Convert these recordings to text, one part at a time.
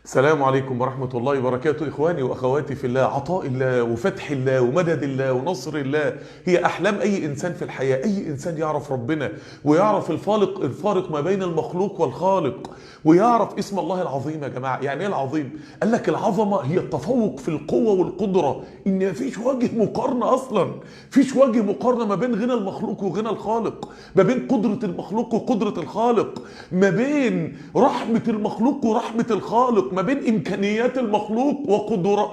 السلام عليكم ورحمة الله وبركاته. إخواني وأخواتي في الله، عطاء الله وفتح الله ومدد الله ونصر الله هي أحلام أي إنسان في الحياة. أي إنسان يعرف ربنا ويعرف الفارق ما بين المخلوق والخالق، ويعرف اسم الله العظيم. يا جماعة يعني إيه العظيم؟ قال لك العظمة هي التفوق في القوة والقدرة، إن مفيش وجه مقارنة أصلا، مفيش وجه مقارنة ما بين غنى المخلوق وغنى الخالق، ما بين قدرة المخلوق وقدرة الخالق، ما بين رحمة المخلوق ورحمة الخالق، ما بين إمكانيات المخلوق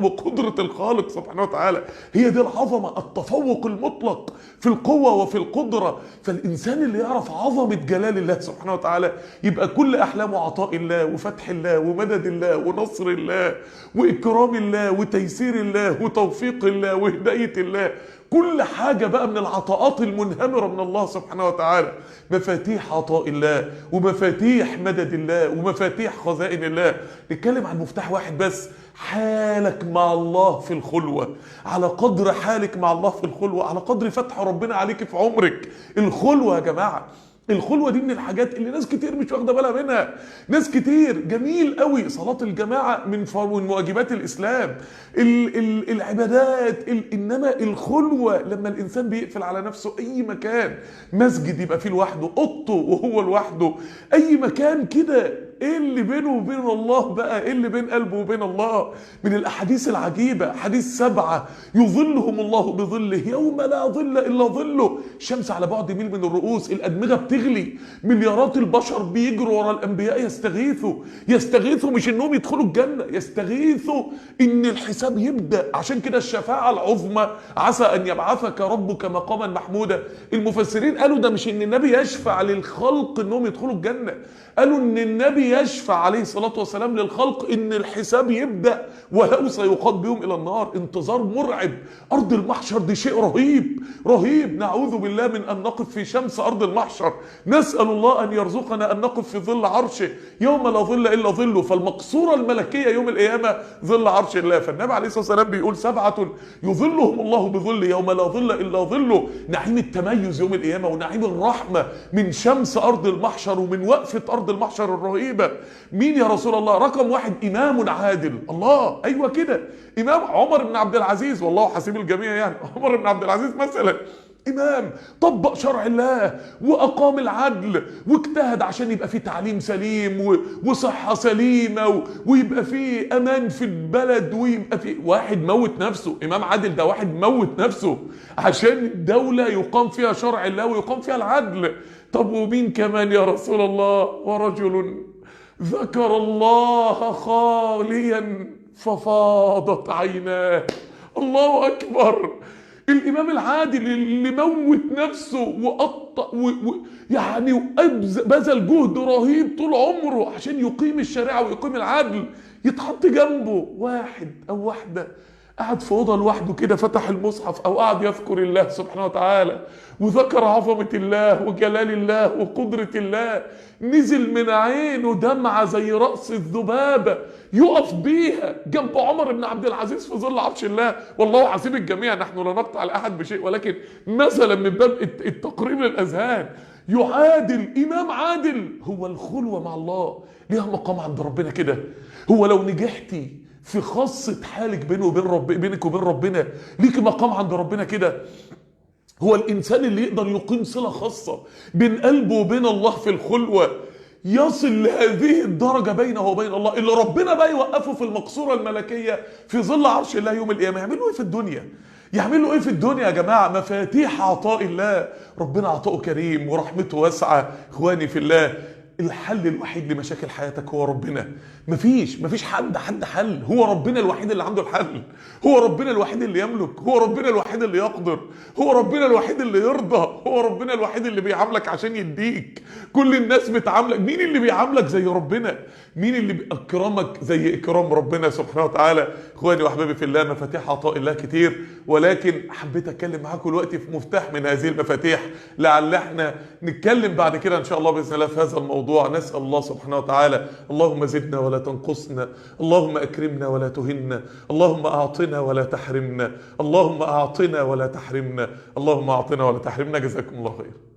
وقدرة الخالق سبحانه وتعالى. هي دي العظمة، التفوق المطلق في القوة وفي القدرة. فالإنسان اللي يعرف عظمة جلال الله سبحانه وتعالى يبقى كل أحلامه عطاء الله وفتح الله ومدد الله ونصر الله وإكرام الله وتيسير الله وتوفيق الله وهداية الله. كل حاجة بقى من العطاءات المنهمرة من الله سبحانه وتعالى، مفاتيح عطاء الله ومفاتيح مدد الله ومفاتيح خزائن الله. نتكلم عن مفتاح واحد بس: حالك مع الله في الخلوة. على قدر حالك مع الله في الخلوة على قدر فتح ربنا عليك في عمرك. الخلوة يا جماعة، الخلوة دي من الحاجات اللي ناس كتير مش واخده بالها منها. ناس كتير، جميل قوي صلاة الجماعة من واجبات الإسلام، العبادات، انما الخلوة لما الإنسان بيقفل على نفسه أي مكان، مسجد يبقى فيه لوحده، أوضته وهو لوحده، أي مكان كده، ايه اللي بينه وبين الله بقى؟ ايه اللي بين قلبه وبين الله؟ من الاحاديث العجيبه حديث 7 يظلهم الله بظله يوم لا ظل الا ظله. الشمس على بعد ميل من الرؤوس، الادمغه بتغلي، مليارات البشر بيجروا ورا الانبياء يستغيثوا مش انهم يدخلوا الجنه، يستغيثوا ان الحساب يبدا. عشان كده الشفاعه العظمى: عسى ان يبعثك ربك مقاما محمودا. المفسرين قالوا ده مش ان النبي يشفع للخلق انهم يدخلوا الجنه، قالوا ان النبي يشفع عليه الصلاة والسلام للخلق ان الحساب يبدأ ولو سيقاد بهم الى النار. انتظار مرعب. ارض المحشر دي شيء رهيب. نعوذ بالله من ان نقف في شمس ارض المحشر، نسأل الله ان يرزقنا ان نقف في ظل عرشه يوم لا ظل الا ظله. فالمقصورة الملكية يوم القيامة ظل عرش الله. فالنبي عليه الصلاة والسلام بيقول: 7 يظلهم الله بظل يوم لا ظل الا ظله. نعيم التميز يوم القيامة ونعيم الرحمة من شمس ارض المحشر ومن وقفة ارض المحشر الرهيبة. مين يا رسول الله؟ رقم 1: إمام عادل. الله، أيوة كده، إمام. عمر بن عبد العزيز، والله حسيب الجميع يعني. عمر بن عبد العزيز مثلا إمام طبق شرع الله وأقام العدل واجتهد عشان يبقى فيه تعليم سليم وصحة سليمة ويبقى فيه أمان في البلد، ويبقى فيه واحد موت نفسه. إمام عادل ده واحد موت نفسه عشان الدولة يقام فيها شرع الله ويقام فيها العدل. طب ومين كمان يا رسول الله؟ ورجل ذكر الله خاليا ففاضت عيناه. الله أكبر. الإمام العادل اللي موت نفسه وقطع يعني بذل جهد رهيب طول عمره عشان يقيم الشريعة ويقيم العدل، يتحط جنبه واحد أو واحدة قعد في أوضة لوحده كده، فتح المصحف أو قعد يذكر الله سبحانه وتعالى وذكر عظمة الله وجلال الله وقدرة الله، نزل من عينه دمعة زي رأس الذبابة يقف بيها جنب عمر بن عبد العزيز في ظل عرش الله. والله حسيب الجميع، نحن لا نقطع لأحد بشيء، ولكن مثلا من باب التقريب للأذهان، يعادل إمام عادل. هو الخلوة مع الله ليها مقام عند ربنا كده. هو لو نجحتي في خاصة حالك بينك وبين ربنا ليك مقام عند ربنا كده. هو الإنسان اللي يقدر يقيم صلة خاصة بين قلبه وبين الله في الخلوة يصل لهذه الدرجة بينه وبين الله، اللي ربنا بقى يوقفه في المقصورة الملكية في ظل عرش الله يوم القيامة. يعملوا ايه في الدنيا؟ يعملوا ايه في الدنيا يا جماعة؟ مفاتيح عطاء الله. ربنا عطاؤه كريم ورحمته واسعة. اخواني في الله، الحل الوحيد لمشاكل حياتك هو ربنا. مفيش حد حل. هو ربنا الوحيد اللي عنده الحل. هو ربنا الوحيد اللي يملك. هو ربنا الوحيد اللي يقدر. هو ربنا الوحيد اللي يرضى. هو ربنا الوحيد اللي بيعاملك عشان يديك. كل الناس بتعاملك، مين اللي بيعاملك زي ربنا؟ مين اللي بيكرمك زي اكرام ربنا سبحانه وتعالى؟ اخواني واحبابي في الله، مفاتيح عطاء الله كتير، ولكن حبيت اتكلم معاكم دلوقتي في مفتاح من هذه المفاتيح، لعل احنا نتكلم بعد كده ان شاء الله باذن الله في هذا الموضوع. نسال الله سبحانه وتعالى: اللهم زدنا ولا تنقصنا، اللهم اكرمنا ولا تهنا، اللهم اعطنا ولا تحرمنا، اللهم اعطنا ولا تحرمنا، اللهم اعطنا ولا تحرمنا. جزاكم الله خير.